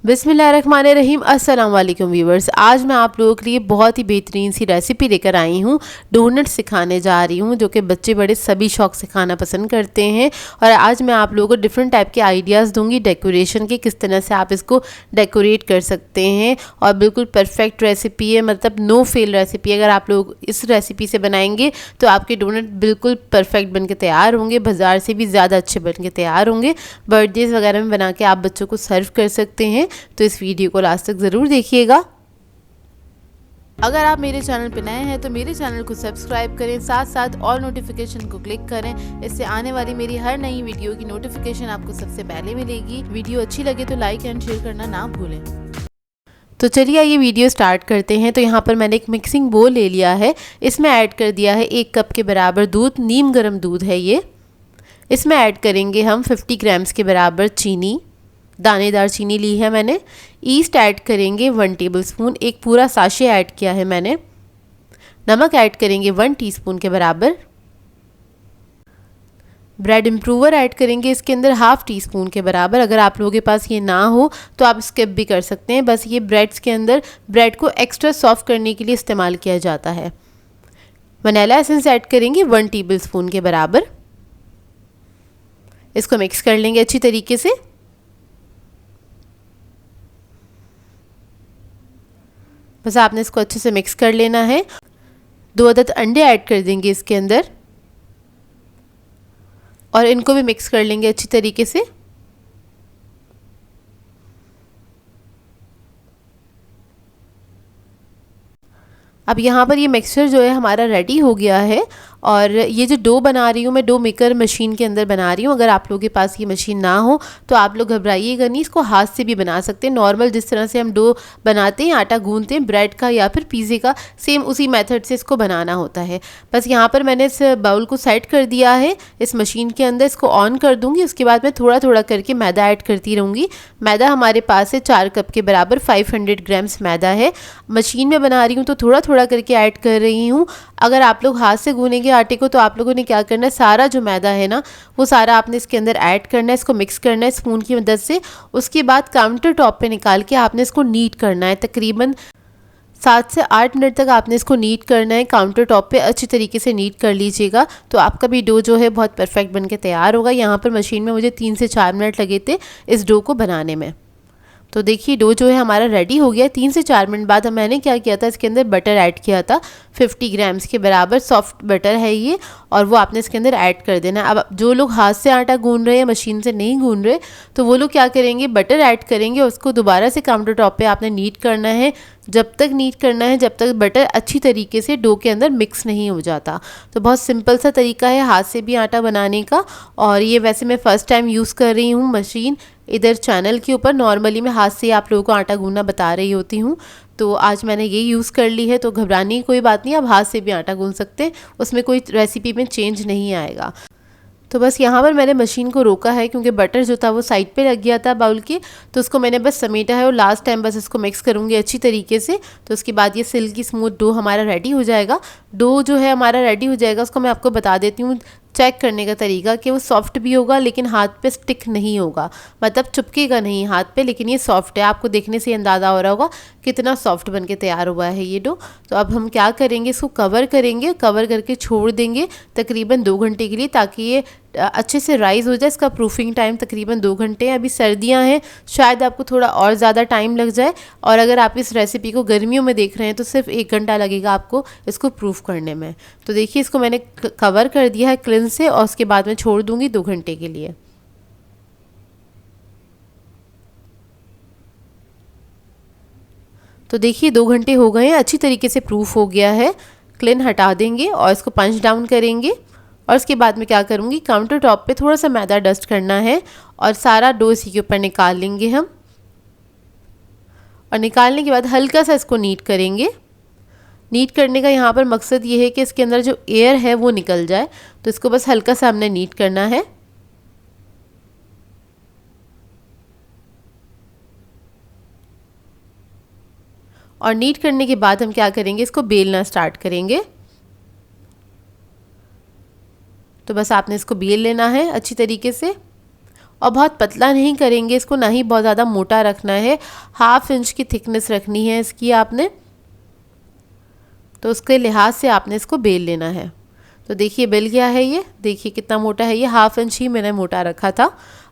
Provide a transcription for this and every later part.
बिस्मिल्लाहिर्रहमानिर्रहीम। अस्सलाम वालेकुम व्यूवर्स। आज मैं आप लोगों के लिए बहुत ही बेहतरीन सी रेसिपी लेकर आई हूँ। डोनट सिखाने जा रही हूँ जो कि बच्चे बड़े सभी शौक से खाना पसंद करते हैं। और आज मैं आप लोगों को डिफरेंट टाइप के आइडियाज़ दूंगी डेकोरेशन के, किस तरह से आप इसको डेकोरेट कर सकते हैं। और बिल्कुल परफेक्ट रेसिपी है, मतलब नो फेल रेसिपी। अगर आप लोग इस रेसिपी से बनाएंगे तो आपके डोनट बिल्कुल परफेक्ट बन के तैयार होंगे, बाज़ार से भी ज़्यादा अच्छे बन के तैयार होंगे। बर्थडेज़ वगैरह में बना के आप बच्चों को सर्व कर सकते हैं। तो इस वीडियो को लास्ट तक ज़रूर देखिएगा। अगर आप मेरे चैनल पर नए हैं तो मेरे चैनल को सब्सक्राइब करें, साथ साथ ऑल नोटिफिकेशन को क्लिक करें। इससे आने वाली मेरी हर नई वीडियो की नोटिफिकेशन आपको सबसे पहले मिलेगी। वीडियो अच्छी लगे तो लाइक एंड शेयर करना ना भूलें। तो चलिए ये वीडियो स्टार्ट करते हैं। तो यहाँ पर मैंने एक मिक्सिंग बोल ले लिया है। इसमें ऐड कर दिया है 1 कप के बराबर दूध, नीम गर्म दूध है ये। इसमें ऐड करेंगे हम 50 ग्राम्स के बराबर चीनी, दानेदार चीनी ली है मैंने। ईस्ट ऐड करेंगे 1 टेबलस्पून, एक पूरा साशे ऐड किया है मैंने। नमक ऐड करेंगे 1 टीस्पून के बराबर। ब्रेड इम्प्रूवर ऐड करेंगे इसके अंदर 1/2 टीस्पून के बराबर। अगर आप लोगों के पास ये ना हो तो आप स्किप भी कर सकते हैं। बस ये ब्रेड्स के अंदर ब्रेड को एक्स्ट्रा सॉफ्ट करने के लिए इस्तेमाल किया जाता है। वनीला एसेंस ऐड करेंगे 1 टेबलस्पून के बराबर। इसको मिक्स कर लेंगे अच्छी तरीके से। बस आपने इसको अच्छे से मिक्स कर लेना है। 2 अदद अंडे ऐड कर देंगे इसके अंदर और इनको भी मिक्स कर लेंगे अच्छी तरीके से। अब यहाँ पर ये मिक्सचर जो है हमारा रेडी हो गया है। और ये जो डो बना रही हूँ मैं, डो मेकर मशीन के अंदर बना रही हूँ। अगर आप लोगों के पास ये मशीन ना हो तो आप लोग घबराइएगा नहीं, इसको हाथ से भी बना सकते हैं। नॉर्मल जिस तरह से हम डो बनाते हैं, आटा गूंथते हैं ब्रेड का या फिर पिज़्ज़े का, सेम उसी मेथड से इसको बनाना होता है। बस यहाँ पर मैंने इस बाउल को सेट कर दिया है इस मशीन के अंदर। इसको ऑन कर दूँगी, उसके बाद मैं थोड़ा थोड़ा करके मैदा ऐड करती रहूँगी। मैदा हमारे पास है 4 कप के बराबर, 500 ग्राम्स मैदा है। मशीन में बना रही हूँ तो थोड़ा थोड़ा करके ऐड कर रही हूँ। अगर आप लोग हाथ से गूनेंगे आटे को तो आप लोगों ने क्या करना है, सारा जो मैदा है ना वो सारा आपने इसके अंदर ऐड करना है। इसको मिक्स करना है स्पून की मदद से। उसके बाद काउंटर टॉप पे निकाल के आपने इसको नीट करना है। तकरीबन 7 से 8 मिनट तक आपने इसको नीट करना है। काउंटर टॉप पे अच्छी तरीके से नीट कर लीजिएगा तो आपका भी डो जो है बहुत परफेक्ट बन के तैयार होगा। यहाँ पर मशीन में मुझे 3 से 4 मिनट लगे थे इस डो को बनाने में। तो देखिए डो जो है हमारा रेडी हो गया। 3 से 4 मिनट बाद मैंने क्या किया था, इसके अंदर बटर ऐड किया था 50 ग्राम्स के बराबर। सॉफ्ट बटर है ये और वो आपने इसके अंदर ऐड कर देना। अब जो लोग हाथ से आटा गूंद रहे हैं, मशीन से नहीं गूंद रहे, तो वो लोग क्या करेंगे, बटर ऐड करेंगे, उसको दोबारा से काउंटर टॉप पे आपने नीट करना है। जब तक नीट करना है जब तक बटर अच्छी तरीके से डो के अंदर मिक्स नहीं हो जाता। तो बहुत सिंपल सा तरीका है हाथ से भी आटा बनाने का। और ये वैसे मैं फ़र्स्ट टाइम यूज़ कर रही हूँ मशीन इधर चैनल के ऊपर। नॉर्मली मैं हाथ से आप लोगों को आटा गूंदना बता रही होती हूँ, तो आज मैंने ये यूज़ कर ली है। तो घबराने की कोई बात नहीं, आप हाथ से भी आटा गूंद सकते हैं, उसमें कोई रेसिपी में चेंज नहीं आएगा। तो बस यहाँ पर मैंने मशीन को रोका है क्योंकि बटर जो था वो साइड पे लग गया था बाउल के, तो उसको मैंने बस समेटा है। और लास्ट टाइम बस इसको मिक्स करूँगी अच्छी तरीके से। तो उसके बाद ये सिल्की स्मूथ डो हमारा रेडी हो जाएगा। डो जो है हमारा रेडी हो जाएगा, उसको मैं आपको बता देती हूँ चेक करने का तरीका कि वो सॉफ्ट भी होगा लेकिन हाथ पे स्टिक नहीं होगा, मतलब चिपकेगा नहीं हाथ पे, लेकिन ये सॉफ्ट है। आपको देखने से अंदाज़ा हो रहा होगा कितना सॉफ्ट बन के तैयार हुआ है ये डो। तो अब हम क्या करेंगे, इसको कवर करेंगे, कवर करके छोड़ देंगे तकरीबन 2 घंटे के लिए, ताकि ये अच्छे से राइज़ हो जाए। इसका प्रूफिंग टाइम तकरीबन 2 घंटे है। अभी सर्दियां हैं, शायद आपको थोड़ा और ज़्यादा टाइम लग जाए। और अगर आप इस रेसिपी को गर्मियों में देख रहे हैं तो सिर्फ 1 घंटा लगेगा आपको इसको प्रूफ करने में। तो देखिए इसको मैंने कवर कर दिया है क्लिन से और उसके बाद मैं छोड़ दूँगी 2 घंटे के लिए। तो देखिए 2 घंटे हो गए हैं, अच्छी तरीके से प्रूफ हो गया है। क्लिन हटा देंगे और इसको पंच डाउन करेंगे। और उसके बाद में क्या करूँगी, काउंटर टॉप पे थोड़ा सा मैदा डस्ट करना है और सारा डो इसी के ऊपर निकाल लेंगे हम। और निकालने के बाद हल्का सा इसको नीट करेंगे। नीट करने का यहाँ पर मकसद ये है कि इसके अंदर जो एयर है वो निकल जाए। तो इसको बस हल्का सा हमने नीट करना है। और नीट करने के बाद हम क्या करेंगे, इसको बेलना स्टार्ट करेंगे। तो बस आपने इसको बेल लेना है अच्छी तरीके से। और बहुत पतला नहीं करेंगे इसको, ना ही बहुत ज़्यादा मोटा रखना है। 1/2 इंच की थिकनेस रखनी है इसकी आपने, तो उसके लिहाज से आपने इसको बेल लेना है। तो देखिए बेल गया है ये, देखिए कितना मोटा है ये, 1/2 इंच ही मैंने मोटा रखा था।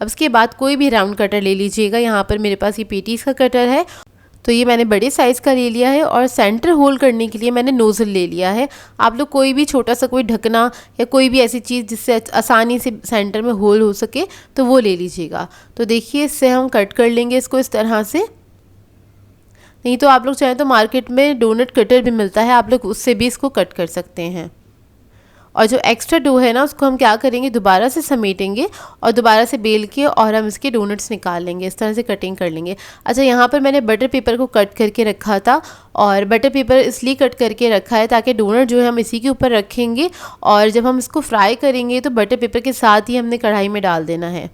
अब इसके बाद कोई भी राउंड कटर ले लीजिएगा। यहाँ पर मेरे पास ये पेटीज़ का कटर है, तो ये मैंने बड़े साइज़ का ले लिया है और सेंटर होल करने के लिए मैंने नोज़ल ले लिया है। आप लोग कोई भी छोटा सा कोई ढकना या कोई भी ऐसी चीज़ जिससे आसानी से सेंटर में होल हो सके तो वो ले लीजिएगा। तो देखिए इससे हम कट कर लेंगे इसको इस तरह से। नहीं तो आप लोग चाहें तो मार्केट में डोनट कटर भी मिलता है, आप लोग उससे भी इसको कट कर सकते हैं। और जो एक्स्ट्रा डो है ना उसको हम क्या करेंगे, दोबारा से समेटेंगे और दोबारा से बेल के और हम इसके डोनट्स निकाल लेंगे, इस तरह से कटिंग कर लेंगे। अच्छा, यहाँ पर मैंने बटर पेपर को कट करके रखा था और बटर पेपर इसलिए कट करके रखा है ताकि डोनट जो है हम इसी के ऊपर रखेंगे और जब हम इसको फ्राई करेंगे तो बटर पेपर के साथ ही हमने कढ़ाई में डाल देना है।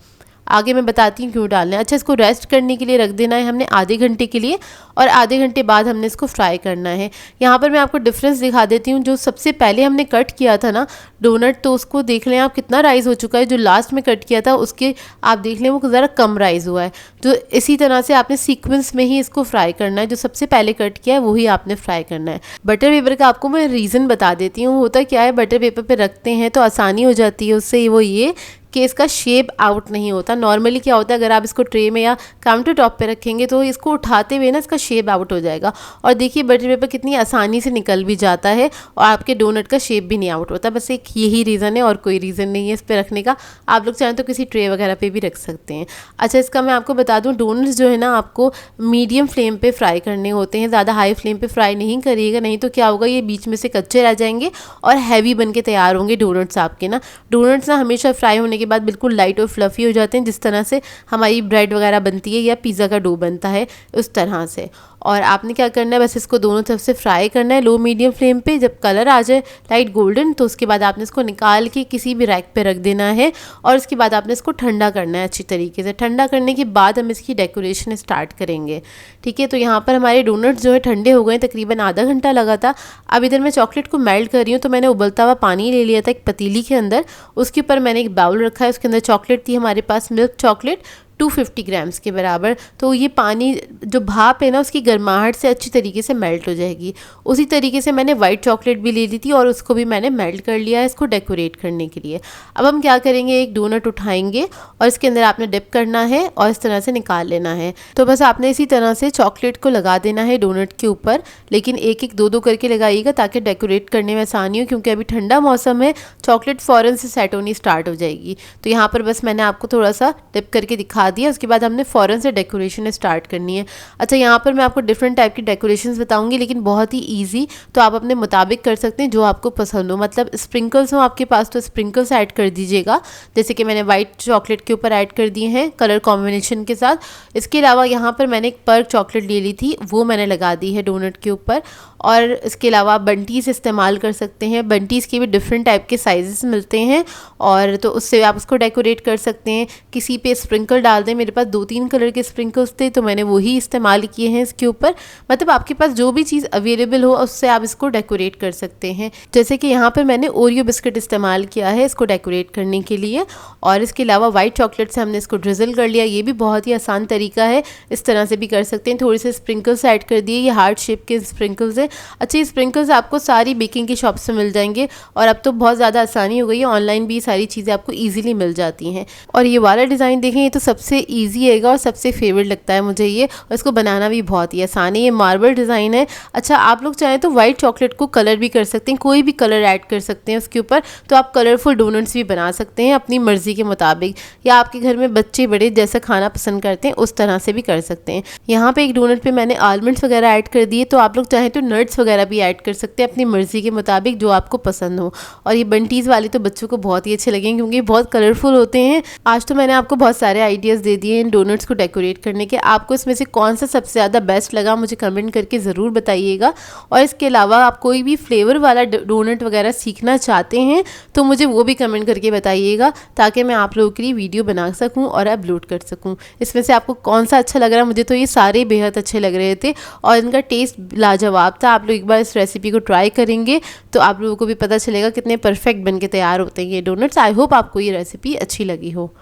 आगे मैं बताती हूँ क्यों डालना है। अच्छा, इसको रेस्ट करने के लिए रख देना है हमने आधे घंटे के लिए और आधे घंटे बाद हमने इसको फ्राई करना है। यहाँ पर मैं आपको डिफरेंस दिखा देती हूँ। जो सबसे पहले हमने कट किया था ना डोनट, तो उसको देख लें आप कितना राइज़ हो चुका है। जो लास्ट में कट किया था उसके आप देख लें वो ज़रा कम राइज़ हुआ है। तो इसी तरह से आपने सीक्वेंस में ही इसको फ्राई करना है। जो सबसे पहले कट किया है वही आपने फ्राई करना है। बटर पेपर का आपको मैं रीज़न बता देती हूँ। होता क्या है, बटर पेपर पर रखते हैं तो आसानी हो जाती है उससे, वो ये कि इसका शेप आउट नहीं होता। नॉर्मली क्या होता है, अगर आप इसको ट्रे में या काउंटर टॉप पे रखेंगे तो इसको उठाते हुए ना इसका शेप आउट हो जाएगा। और देखिए बटर पेपर कितनी आसानी से निकल भी जाता है और आपके डोनट का शेप भी नहीं आउट होता। बस एक यही रीज़न है और कोई रीज़न नहीं है इस पर रखने का। आप लोग चाहें तो किसी ट्रे वगैरह पे भी रख सकते हैं। अच्छा, इसका मैं आपको बता दूँ, डोनट्स जो है ना आपको मीडियम फ्लेम पर फ्राई करने होते हैं, ज़्यादा हाई फ्लेम पर फ्राई नहीं करिएगा, नहीं तो क्या होगा ये बीच में से कच्चे रह जाएंगे और हैवी बन के तैयार होंगे डोनट्स आपके ना। डोनट्स ना हमेशा फ्राई होने के बाद बिल्कुल लाइट और फ्लफ़ी हो जाते हैं, जिस तरह से हमारी ब्रेड वगैरह बनती है या पिज़्ज़ा का डो बनता है उस तरह से। और आपने क्या करना है, बस इसको दोनों तरफ से फ्राई करना है लो मीडियम फ्लेम पे। जब कलर आ जाए लाइट गोल्डन तो उसके बाद आपने इसको निकाल के किसी भी रैक पे रख देना है और उसके बाद आपने इसको ठंडा करना है अच्छी तरीके से। ठंडा करने के बाद हम इसकी डेकोरेशन स्टार्ट करेंगे, ठीक है। तो यहाँ पर हमारे डोनट्स जो है ठंडे हो गए, तकरीबन आधा घंटा लगा था। अब इधर मैं चॉकलेट को मेल्ट कर रही हूँ, तो मैंने उबलता हुआ पानी ले लिया था एक पतीली के अंदर, उसके ऊपर मैंने एक बाउल रखा है, उसके अंदर चॉकलेट थी हमारे पास, मिल्क चॉकलेट 250 ग्राम्स के बराबर। तो ये पानी जो भाप है ना उसकी गर्माहट से अच्छी तरीके से मेल्ट हो जाएगी। उसी तरीके से मैंने वाइट चॉकलेट भी ले ली थी और उसको भी मैंने मेल्ट कर लिया है इसको डेकोरेट करने के लिए। अब हम क्या करेंगे, एक डोनट उठाएंगे और इसके अंदर आपने डिप करना है और इस तरह से निकाल लेना है। तो बस आपने इसी तरह से चॉकलेट को लगा देना है डोनट के ऊपर, लेकिन एक एक दो दो करके लगाइएगा ताकि डेकोरेट करने में आसानी हो, क्योंकि अभी ठंडा मौसम है, चॉकलेट फ़ौरन से सेट होनी स्टार्ट हो जाएगी। तो यहाँ पर बस मैंने आपको थोड़ा सा डिप करके दिखा दिया, उसके बाद हमने फ़ौरन से डेकोरेशन स्टार्ट करनी है। अच्छा, यहाँ पर मैं आपको डिफरेंट टाइप की डेकोरेशंस बताऊंगी, लेकिन बहुत ही इजी, तो आप अपने मुताबिक कर सकते हैं जो आपको पसंद हो। मतलब स्प्रिंकल्स हो आपके पास तो स्प्रिंकल्स ऐड कर दीजिएगा, जैसे कि मैंने वाइट चॉकलेट के ऊपर ऐड कर दिए हैं कलर कॉम्बिनेशन के साथ। इसके अलावा यहाँ पर मैंने एक पर्क चॉकलेट ले ली थी, वो मैंने लगा दी है डोनट के ऊपर। और इसके अलावा आप बंटीज़ इस्तेमाल कर सकते हैं, बंटीज़ के भी डिफरेंट टाइप के साइजेस मिलते हैं और तो उससे आप उसको डेकोरेट कर सकते हैं। किसी पे स्प्रिंकल डाल दें, मेरे पास 2-3 कलर के स्प्रिंकल्स थे तो मैंने वही इस्तेमाल किए हैं इसके ऊपर। मतलब आपके पास जो भी चीज़ अवेलेबल हो उससे आप इसको डेकोरेट कर सकते हैं। जैसे कि यहाँ पर मैंने ओरियो बिस्किट इस्तेमाल किया है इसको डेकोरेट करने के लिए, और इसके अलावा वाइट चॉकलेट से हमने इसको ड्रिजल कर लिया। ये भी बहुत ही आसान तरीका है, इस तरह से भी कर सकते हैं। थोड़े से स्प्रिंकल्स ऐड कर दिए, ये हार्ट शेप के स्प्रिंकल्स हैं। अच्छे स्प्रिंकल्स आपको सारी बेकिंग की शॉप से मिल जाएंगे और अब तो बहुत ज़्यादा आसानी हो गई है, ऑनलाइन भी सारी चीज़ें आपको ईजिली मिल जाती हैं। और ये वाला डिज़ाइन देखें, ये तो सबसे ईजी है और सबसे फेवरेट लगता है मुझे ये, और इसको बनाना भी बहुत ही आसान है। ये मार्बल डिज़ाइन है। अच्छा, आप लोग चाहें तो वाइट चॉकलेट को कलर भी कर सकते हैं, कोई भी कलर ऐड कर सकते हैं उसके ऊपर, तो आप कलरफुल डोनट्स भी बना सकते हैं अपनी मर्ज़ी के मुताबिक, या आपके घर में बच्चे बड़े जैसा खाना पसंद करते हैं उस तरह से भी कर सकते हैं। यहाँ पे एक डोनट पे मैंने आलमंड्स वगैरह ऐड कर दिए, तो आप लोग चाहें तो नट्स वगैरह भी ऐड कर सकते हैं अपनी मर्ज़ी के मुताबिक जो आपको पसंद हो। और ये बंटीज़ वाले तो बच्चों को बहुत ही अच्छे लगेंगे क्योंकि बहुत कलरफुल होते हैं। आज तो मैंने आपको बहुत सारे आइडियाज़ दे दिए इन डोनट्स को डेकोरेट करने के। आपको इसमें से कौन सा सबसे ज़्यादा बेस्ट लगा मुझे कमेंट करके ज़रूर बताइएगा। और इसके अलावा आप कोई भी फ्लेवर वाला डोनट वगैरह सीखना चाहते हैं तो मुझे वो भी कमेंट करके बताइएगा, ताकि मैं आप लोगों के लिए वीडियो बना सकूं और अपलोड कर सकूं। इसमें से आपको कौन सा अच्छा लग रहा है? मुझे तो ये सारे बेहद अच्छे लग रहे थे और इनका टेस्ट लाजवाब था। आप लोग एक बार इस रेसिपी को ट्राई करेंगे तो आप लोगों को भी पता चलेगा कितने परफेक्ट बन के तैयार होते हैं ये डोनट्स। आई होप आपको ये रेसिपी अच्छी लगी हो।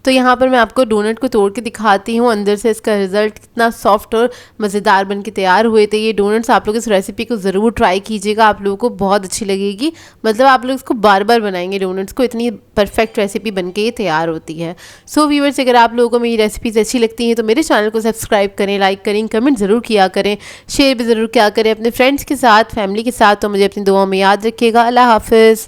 तो यहाँ पर मैं आपको डोनट को तोड़ के दिखाती हूँ अंदर से इसका रिज़ल्ट कितना सॉफ्ट और मज़ेदार बन के तैयार हुए थे। ये डोनट्स आप लोग इस रेसिपी को ज़रूर ट्राई कीजिएगा, आप लोगों को बहुत अच्छी लगेगी। मतलब आप लोग इसको बार बार बनाएंगे डोनट्स को, इतनी परफेक्ट रेसिपी बन के ये तैयार होती है। सो व्यूअर्स, अगर आप लोगों को मेरी रेसिपीज़ अच्छी लगती हैं तो मेरे चैनल को सब्सक्राइब करें, लाइक करें, कमेंट ज़रूर किया करें, शेयर भी ज़रूर किया करें अपने फ्रेंड्स के साथ, फैमिली के साथ। तो मुझे अपनी दुआओं में याद रखिएगा। अल्लाह हाफ़िज़।